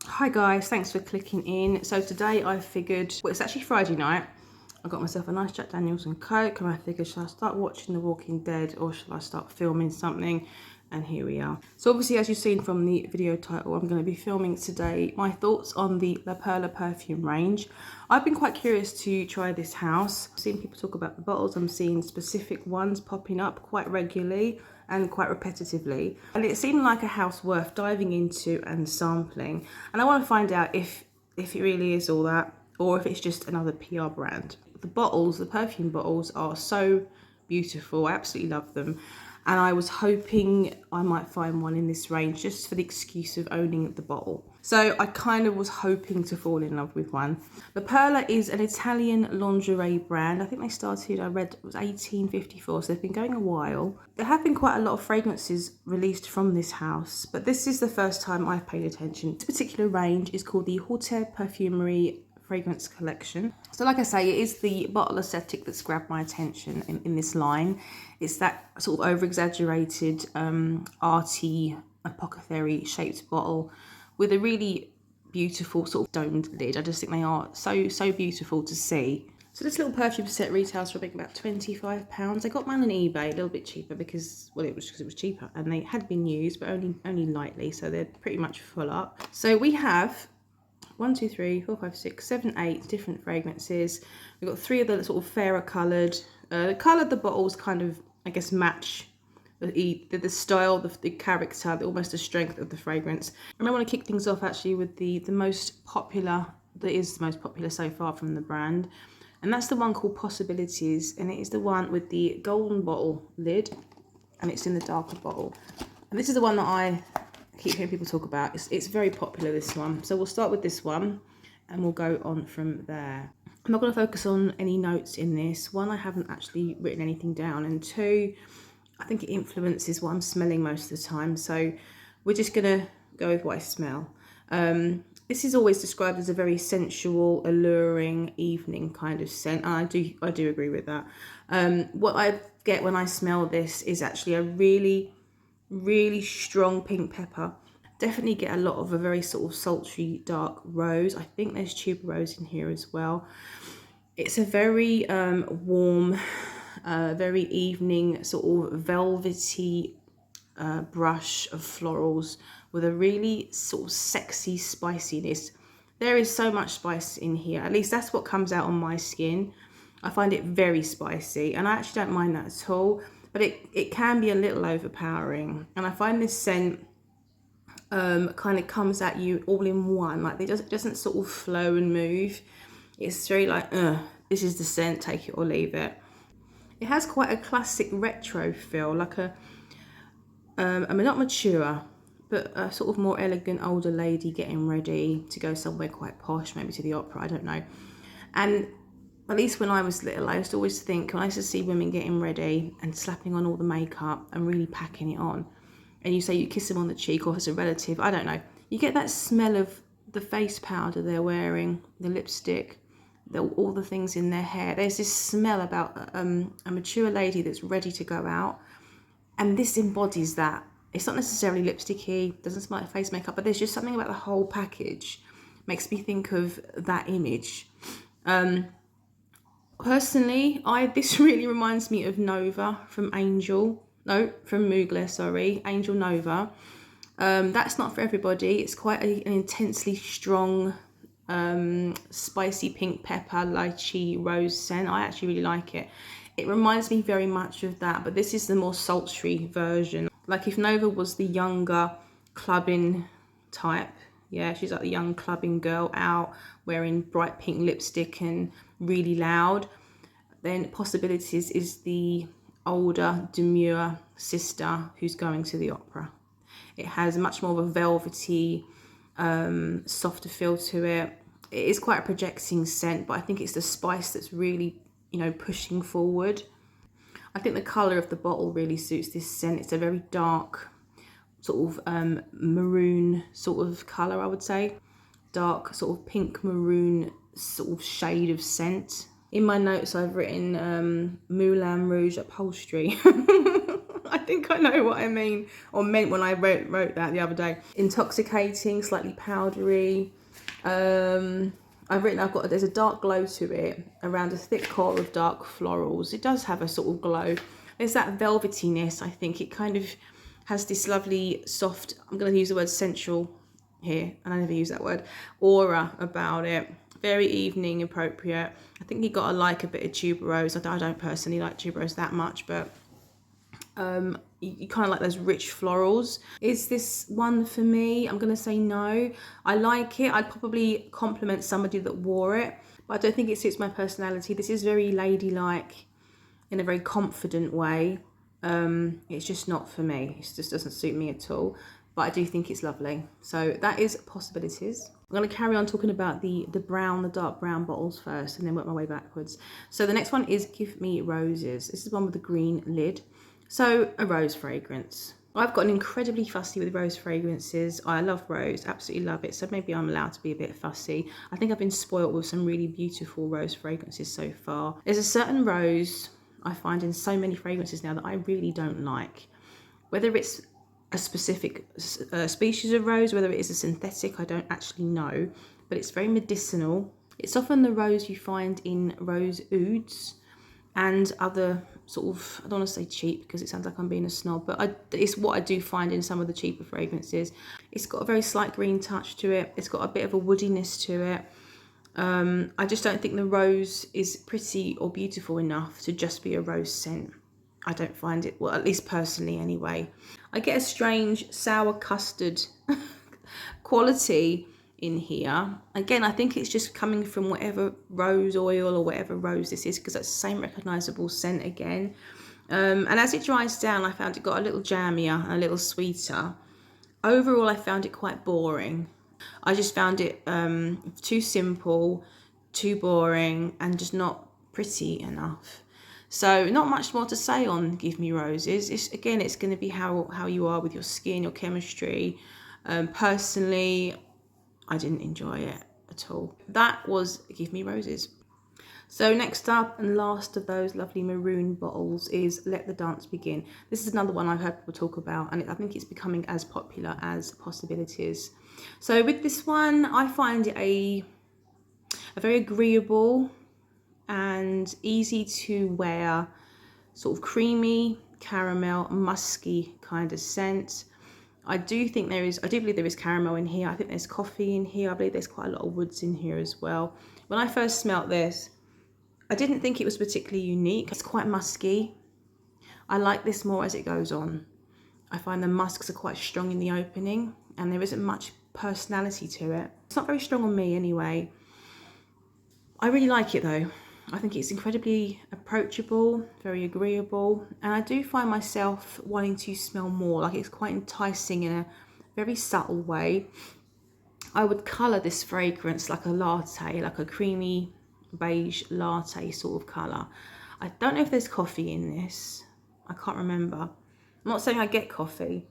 Hi guys, thanks for clicking in. So today I figured, well, it's actually Friday night. I got myself a nice Jack Daniels and Coke, and I figured, should I start watching The Walking Dead or should I start filming something? And here we are. So obviously, as you've seen from the video title, I'm going to be filming today my thoughts on the Perla perfume range. I've been quite curious to try this house. I've seen people talk about the bottles. I'm seeing specific ones popping up quite regularly and quite repetitively. And it seemed like a house worth diving into and sampling. And I want to find out if it really is all that, or if it's just another PR brand. The bottles, the perfume bottles, are so beautiful. I absolutely love them. And I was hoping I might find one in this range just for the excuse of owning the bottle. So I kind of was hoping to fall in love with one. The Perla is an Italian lingerie brand. I think they started, I read, it was 1854, so they've been going a while. There have been quite a lot of fragrances released from this house, but this is the first time I've paid attention. This particular range is called the Haute Perfumerie fragrance collection. So like I say, it is the bottle aesthetic that's grabbed my attention in this line. It's that sort of over-exaggerated arty apothecary shaped bottle with a really beautiful sort of domed lid. I just think they are so beautiful to see. So this little perfume set retails for I think about £25. I got mine on eBay a little bit cheaper because, well, it was because it was cheaper and they had been used, but only lightly, so they're pretty much full up. So we have 1, 2, 3, 4, 5, 6, 7, 8 different fragrances. We've got 3 of the sort of fairer coloured. The colour of the bottles kind of, I guess, match the style, the character, almost the strength of the fragrance. And I want to kick things off actually with the most popular, that is the most popular so far from the brand. And that's the one called Possibilities. And it is the one with the golden bottle lid. And it's in the darker bottle. And this is the one that I keep hearing people talk about. It's very popular, this one. So we'll start with this one and we'll go on from there. I'm not going to focus on any notes in this. One, I haven't actually written anything down, and 2, I think it influences what I'm smelling most of the time. So we're just going to go with what I smell. This is always described as a very sensual, alluring evening kind of scent. And I do agree with that. What I get when I smell this is actually a really strong pink pepper. Definitely get a lot of a very sort of sultry dark rose. I think there's tuberose in here as well. It's a very warm, very evening sort of velvety brush of florals with a really sort of sexy spiciness. There is so much spice in here. At least that's what comes out on my skin. I find it very spicy and I actually don't mind that at all. But it can be a little overpowering. And I find this scent kind of comes at you all in one. Like it doesn't sort of flow and move. It's very like, this is the scent, take it or leave it. It has quite a classic retro feel, like I mean, not mature, but a sort of more elegant older lady getting ready to go somewhere quite posh, maybe to the opera, I don't know. And at least when I was little, I used to always think, when I used to see women getting ready and slapping on all the makeup and really packing it on, and you say you kiss them on the cheek, or if it's a relative, I don't know, you get that smell of the face powder they're wearing, the lipstick, all the things in their hair. There's this smell about a mature lady that's ready to go out, and this embodies that. It's not necessarily lipsticky, doesn't smell like face makeup, but there's just something about the whole package makes me think of that image. Personally, this really reminds me of Nova from Mugler, sorry, Angel Nova. That's not for everybody. It's quite an intensely strong, spicy pink pepper, lychee, rose scent. I actually really like it. It reminds me very much of that, but this is the more sultry version. Like if Nova was the younger clubbing type, yeah, she's like the young clubbing girl out wearing bright pink lipstick and really loud. Then Possibilities is the older, demure sister who's going to the opera. It has much more of a velvety, softer feel to it. It is quite a projecting scent, but I think it's the spice that's really, pushing forward. I think the colour of the bottle really suits this scent. It's a very dark, sort of maroon sort of colour, I would say. Dark, sort of pink maroon sort of shade of scent. In my notes, I've written Moulin Rouge upholstery. I think I know what I mean, or meant when I wrote that the other day. Intoxicating, slightly powdery. There's a dark glow to it around a thick core of dark florals. It does have a sort of glow. There's that velvetiness, I think. It kind of has this lovely soft, I'm going to use the word sensual here, and I never use that word, aura about it. Very evening appropriate. I think you gotta like a bit of tuberose. I don't personally like tuberose that much, but you kind of like those rich florals. Is this one for me? I'm gonna say no. I like it. I'd probably compliment somebody that wore it, but I don't think it suits my personality. This is very ladylike in a very confident way. It's just not for me. It just doesn't suit me at all, but I do think it's lovely. So that is possibilities. I'm going to carry on talking about the dark brown bottles first, and then work my way backwards. So the next one is Give Me Roses. This is one with the green lid. So a rose fragrance. I've gotten incredibly fussy with rose fragrances. I love rose, absolutely love it. So maybe I'm allowed to be a bit fussy. I think I've been spoilt with some really beautiful rose fragrances so far. There's a certain rose I find in so many fragrances now that I really don't like. Whether it's a specific species of rose, whether it is a synthetic, I don't actually know, but it's very medicinal. It's often the rose you find in rose ouds and other sort of, I don't want to say cheap because it sounds like I'm being a snob, but it's what I do find in some of the cheaper fragrances. It's got a very slight green touch to it. It's got a bit of a woodiness to it. I just don't think the rose is pretty or beautiful enough to just be a rose scent. I don't find it, well, at least personally anyway. I get a strange sour custard quality in here. Again, I think it's just coming from whatever rose oil or whatever rose this is, because that's the same recognisable scent again. And as it dries down, I found it got a little jammier and a little sweeter. Overall, I found it quite boring. I just found it too simple, too boring, and just not pretty enough. So not much more to say on Give Me Roses. It's going to be how you are with your skin, your chemistry. Personally, I didn't enjoy it at all. That was Give Me Roses. So next up and last of those lovely maroon bottles is Let the Dance Begin. This is another one I've heard people talk about, and I think it's becoming as popular as Possibilities. So with this one, I find it a very agreeable and easy to wear, sort of creamy, caramel, musky kind of scent. I do believe there is caramel in here. I think there's coffee in here. I believe there's quite a lot of woods in here as well. When I first smelt this, I didn't think it was particularly unique. It's quite musky. I like this more as it goes on. I find the musks are quite strong in the opening, and there isn't much personality to it. It's not very strong on me anyway. I really like it though. I think it's incredibly approachable, very agreeable, and I do find myself wanting to smell more. Like, it's quite enticing in a very subtle way. I would colour this fragrance like a latte, like a creamy beige latte sort of colour. I don't know if there's coffee in this. I can't remember. I'm not saying I get coffee.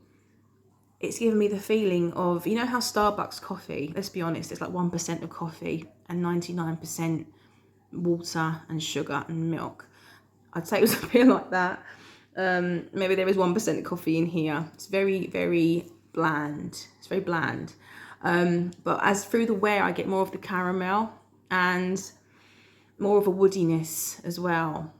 It's given me the feeling of, you know how Starbucks coffee, let's be honest, it's like 1% of coffee and 99% water and sugar and milk. I'd say it was a bit like that. Maybe there is 1% of coffee in here. It's very, very bland. It's very bland. But as through the wear, I get more of the caramel and more of a woodiness as well.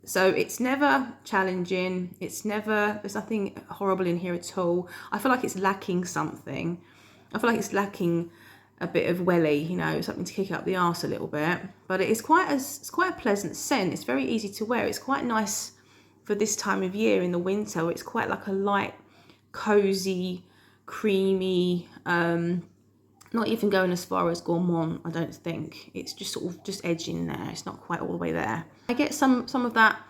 So it's never challenging. There's nothing horrible in here at all. I feel like it's lacking something. I feel like it's lacking a bit of welly, you know, something to kick up the arse a little bit. But it's quite a pleasant scent. It's very easy to wear. It's quite nice for this time of year in the winter. It's quite like a light, cozy, creamy, not even going as far as gourmand, I don't think. It's just sort of just edging there. It's not quite all the way there. I get some of that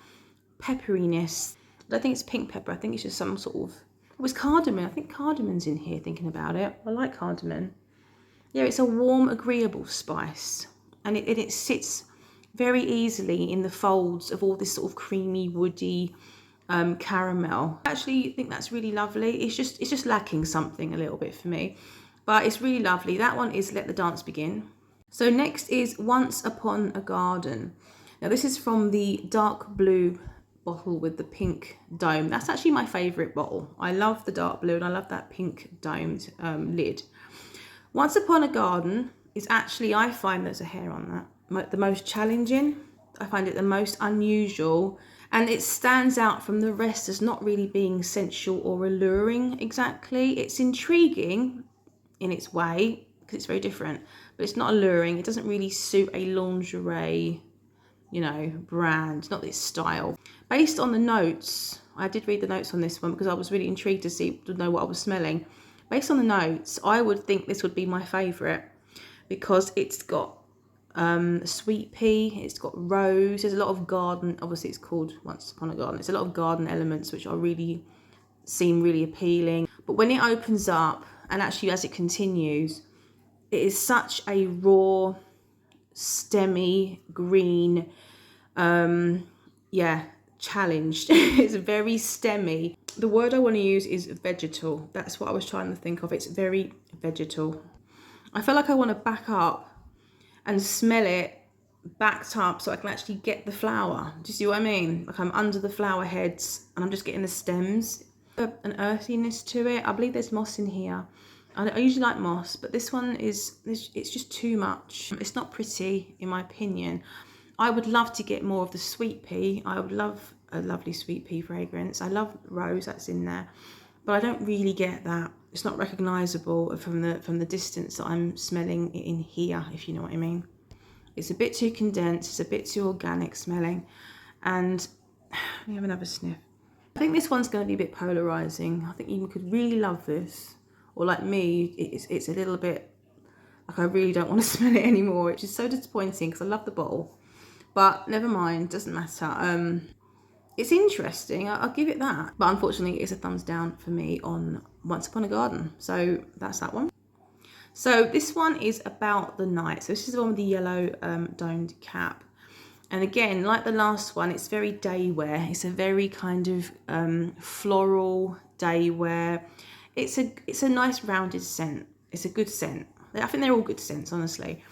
pepperiness. I don't think it's pink pepper. I think it's just some sort of, it was cardamom. I think cardamon's in here, thinking about it. I like cardamom. Yeah, it's a warm, agreeable spice. And it sits very easily in the folds of all this sort of creamy, woody caramel. I actually think that's really lovely. It's just lacking something a little bit for me. But it's really lovely. That one is Let the Dance Begin. So next is Once Upon a Garden. Now this is from the dark blue bottle with the pink dome. That's actually my favourite bottle. I love the dark blue and I love that pink domed lid. Once Upon a Garden is actually, I find there's a hair on that, the most challenging. I find it the most unusual, and it stands out from the rest as not really being sensual or alluring exactly. It's intriguing in its way because it's very different, but it's not alluring. It doesn't really suit a lingerie, you know, brand, not this style. Based on the notes, I did read the notes on this one because I was really intrigued to know what I was smelling. Based on the notes, I would think this would be my favourite because it's got sweet pea, it's got rose, there's a lot of garden, obviously it's called Once Upon a Garden, it's a lot of garden elements which are seem really appealing. But when it opens up, and actually as it continues, it is such a raw, stemmy green, challenged. It's very stemmy. The word I want to use is vegetal. That's what I was trying to think of. It's very vegetal. I feel like I want to back up and smell it backed up so I can actually get the flower. Do you see what I mean? Like I'm under the flower heads and I'm just getting the stems. An earthiness to it. I believe there's moss in here. I usually like moss, but this one it's just too much. It's not pretty in my opinion. I would love to get more of the sweet pea. I would love a lovely sweet pea fragrance. I love rose, that's in there, but I don't really get that. It's not recognisable from the distance that I'm smelling it in here, if you know what I mean. It's a bit too condensed, it's a bit too organic smelling. And let me have another sniff. I think this one's going to be a bit polarising. I think you could really love this, or like me, it's a little bit like I really don't want to smell it anymore, which is so disappointing because I love the bottle. But never mind, doesn't matter. It's interesting, I'll give it that. But unfortunately, it's a thumbs down for me on Once Upon a Garden. So that's that one. So this one is About the Night. So this is the one with the yellow domed cap. And again, like the last one, it's very day wear. It's a very kind of floral day wear. It's a nice rounded scent. It's a good scent. I think they're all good scents, honestly.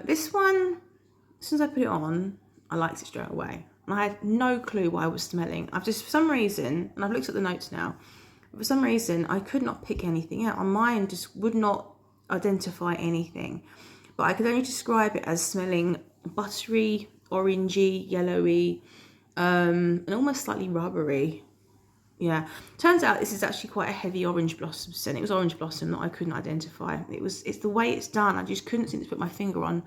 This one, as soon as I put it on, I liked it straight away. And I had no clue what I was smelling. I've just, for some reason, and I've looked at the notes now, for some reason, I could not pick anything out. My mind just would not identify anything. But I could only describe it as smelling buttery, orangey, yellowy, and almost slightly rubbery. Yeah, turns out this is actually quite a heavy orange blossom scent. It was orange blossom that I couldn't identify. It's the way it's done. I just couldn't seem to put my finger on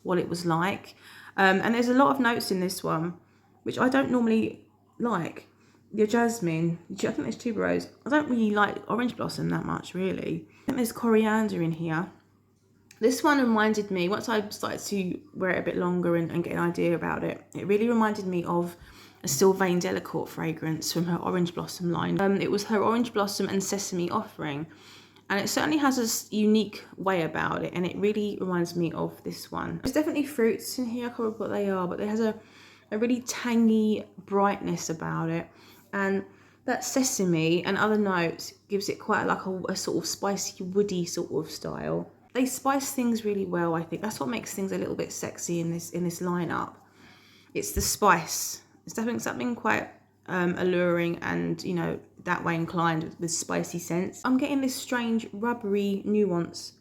what it was like. And there's a lot of notes in this one, which I don't normally like. Your jasmine, I think there's tuberose. I don't really like orange blossom that much, really. I think there's coriander in here. This one reminded me, once I started to wear it a bit longer and get an idea about it, it really reminded me of a Sylvain Delacour fragrance from her Orange Blossom line. It was her Orange Blossom and Sesame offering. And it certainly has a unique way about it. And it really reminds me of this one. There's definitely fruits in here. I can't remember what they are. But it has a really tangy brightness about it. And that sesame and other notes gives it quite like a sort of spicy, woody sort of style. They spice things really well, I think. That's what makes things a little bit sexy in this lineup. It's the spice. It's definitely something quite alluring and, you know, that way inclined with spicy scents. I'm getting this strange rubbery nuance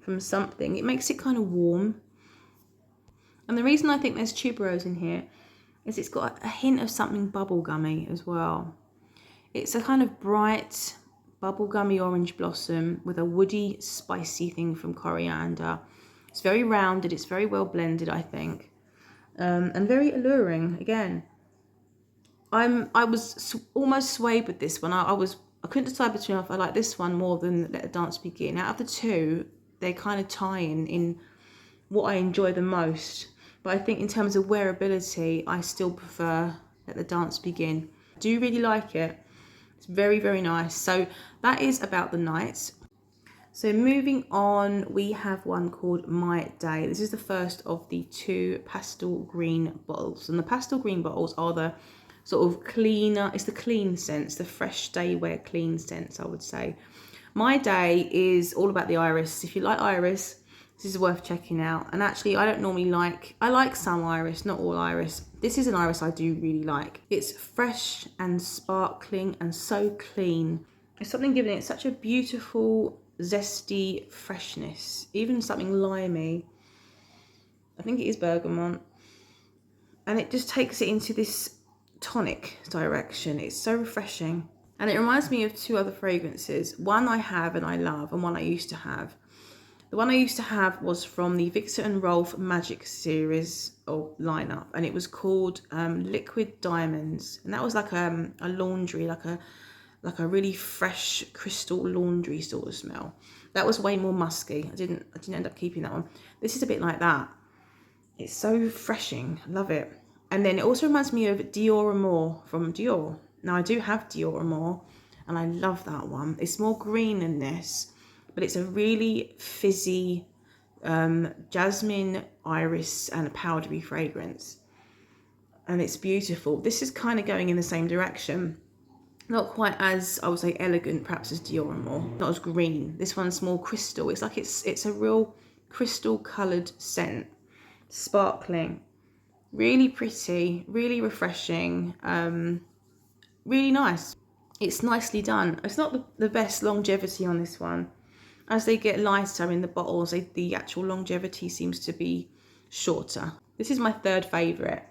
from something. It makes it kind of warm. And the reason I think there's tuberose in here is it's got a hint of something bubblegummy as well. It's a kind of bright bubblegummy orange blossom with a woody, spicy thing from coriander. It's very rounded. It's very well blended, I think. And very alluring, again. I was almost swayed with this one. I couldn't decide between if I like this one more than Let the Dance Begin. Out of the two, they kind of tie in what I enjoy the most. But I think in terms of wearability, I still prefer Let the Dance Begin. I do really like it. It's very, very nice. So that is About the Night. So moving on, we have one called My Day. This is the first of the two pastel green bottles. And the pastel green bottles are the sort of cleaner, it's the clean scents, the fresh day wear clean scents, I would say. My Day is all about the iris. If you like iris, This is worth checking out. And actually, I don't normally I like some iris, not all iris. This is an iris I do really like. It's fresh and sparkling and so clean. There's something giving it such a beautiful, zesty freshness. Even something limey. I think it is bergamot. And it just takes it into this tonic direction. It's so refreshing. And it reminds me of two other fragrances. One I have and I love, and one I used to have. The one I used to have was from the Victor and Rolf Magic series or lineup, and it was called Liquid Diamonds, and that was like a laundry, like a really fresh crystal laundry sort of smell. That was way more musky. I didn't end up keeping that one. This is a bit like that. It's so refreshing. I love it. And then it also reminds me of Dior Amour from Dior. Now I do have Dior Amour, and I love that one. It's more green than this, but it's a really fizzy jasmine, iris, and a powdery fragrance. And it's beautiful. This is kind of going in the same direction. Not quite as, I would say, elegant, perhaps, as Dior Amour. Not as green. This one's more crystal. It's like it's a real crystal coloured scent. Sparkling. Really pretty. Really refreshing. Really nice. It's nicely done. It's not the best longevity on this one. As they get lighter in the bottles, the actual longevity seems to be shorter. This is my third favourite.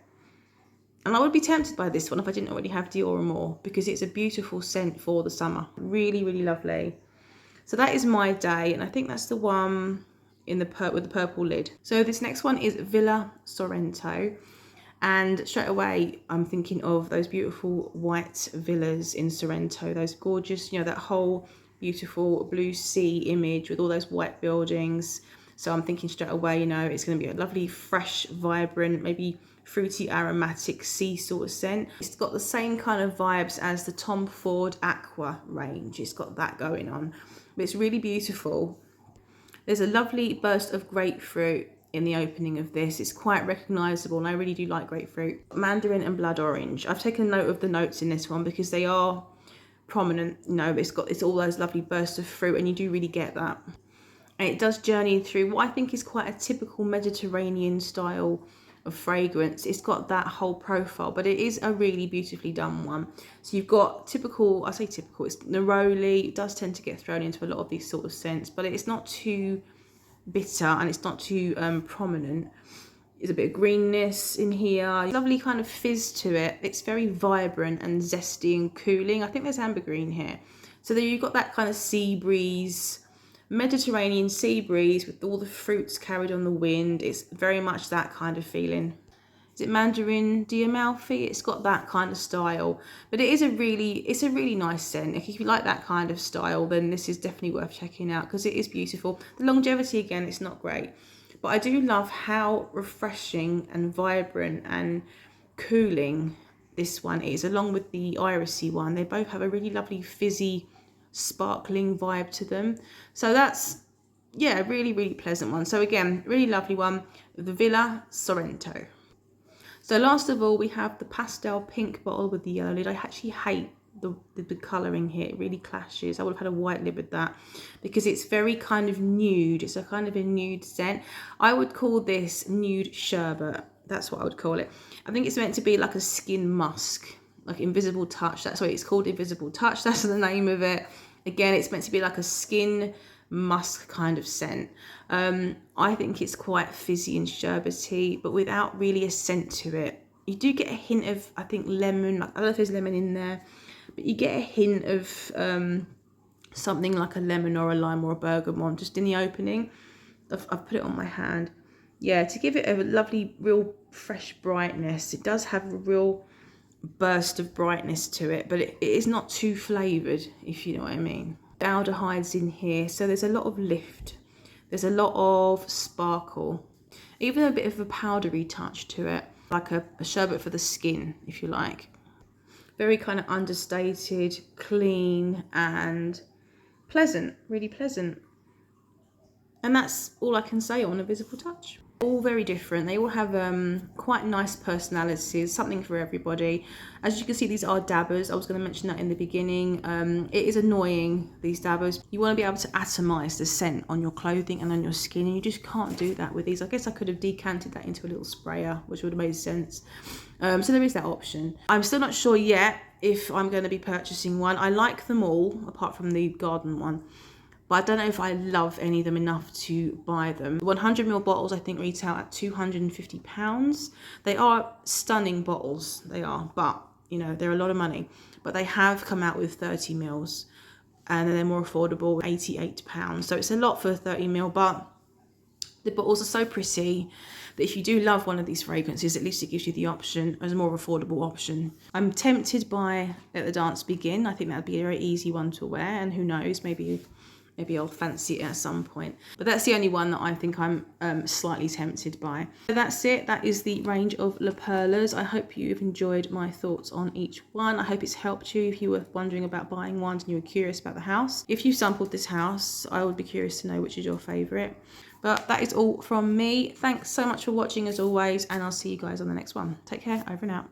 And I would be tempted by this one if I didn't already have Dior Amour, because it's a beautiful scent for the summer. Really, really lovely. So that is my day, and I think that's the one in with the purple lid. So this next one is Villa Sorrento. And straight away, I'm thinking of those beautiful white villas in Sorrento. Those gorgeous, that whole beautiful blue sea image with all those white buildings. So I'm thinking straight away, it's going to be a lovely, fresh, vibrant, maybe fruity, aromatic sea sort of scent. It's got the same kind of vibes as the Tom Ford Aqua range. It's got that going on. But it's really beautiful. There's a lovely burst of grapefruit in the opening of this. It's quite recognisable, and I really do like grapefruit. Mandarin and blood orange. I've taken note of the notes in this one because they are prominent. It's all those lovely bursts of fruit, and you do really get that. And it does journey through what I think is quite a typical Mediterranean style of fragrance. It's got that whole profile, but it is a really beautifully done one. So you've got typical, I say typical, it's neroli. It does tend to get thrown into a lot of these sort of scents, but it's not too bitter and it's not too prominent. There's a bit of greenness in here, lovely kind of fizz to it. It's very vibrant and zesty and cooling. I think there's ambergris here. So there you've got that kind of sea breeze, Mediterranean sea breeze with all the fruits carried on the wind. It's very much that kind of feeling. Is it Mandarin d'Amalfi? It's got that kind of style, but it's a really nice scent. If you like that kind of style, then this is definitely worth checking out because it is beautiful. The longevity, again, it's not great, but I do love how refreshing and vibrant and cooling this one is, along with the irisy one. They both have a really lovely fizzy, sparkling vibe to them. So that's, yeah, a really, really pleasant one. So again, really lovely one, the Villa Sorrento. So last of all, we have the pastel pink bottle with the yellow lid. I actually hate the colouring here. It really clashes. I would have had a white lid with that because it's very kind of nude. It's a kind of a nude scent. I would call this nude sherbet. That's what I would call it. I think it's meant to be like a skin musk, like Invisible Touch. That's why it's called Invisible Touch. That's the name of it. Again, it's meant to be like a skin musk kind of scent. I think it's quite fizzy and sherbety, but without really a scent to it. You do get a hint of, I think, lemon. I don't know if there's lemon in there, but you get a hint of something like a lemon or a lime or a bergamot just in the opening. I've put it on my hand. Yeah, to give it a lovely, real fresh brightness. It does have a real burst of brightness to it, but it is not too flavoured, if you know what I mean. Aldehydes in here, so there's a lot of lift. There's a lot of sparkle, even a bit of a powdery touch to it, like a sherbet for the skin, if you like. Very kind of understated, clean and pleasant, really pleasant. And that's all I can say on Invisible Touch. All very different. They all have quite nice personalities, something for everybody. As you can see, these are dabbers. I was going to mention that in the beginning. It is annoying, these dabbers. You want to be able to atomize the scent on your clothing and on your skin, and you just can't do that with these. I guess I could have decanted that into a little sprayer, which would have made sense. So there is that option. I'm still not sure yet if I'm going to be purchasing one. I like them all, apart from the garden one. But I don't know if I love any of them enough to buy them. The 100ml bottles I think retail at £250. They are stunning bottles, they are, but you know, they're a lot of money. But they have come out with 30mls and they're more affordable, £88. So it's a lot for 30ml, but the bottles are so pretty that if you do love one of these fragrances, at least it gives you the option as a more affordable option. I'm tempted by Let the Dance Begin. I think that'd be a very easy one to wear, and who knows, maybe I'll fancy it at some point. But that's the only one that I think I'm slightly tempted by. So that's it. That is the range of La Perlas. I hope you've enjoyed my thoughts on each one. I hope it's helped you if you were wondering about buying one and you were curious about the house. If you sampled this house, I would be curious to know which is your favourite. But that is all from me. Thanks so much for watching as always, and I'll see you guys on the next one. Take care. Over and out.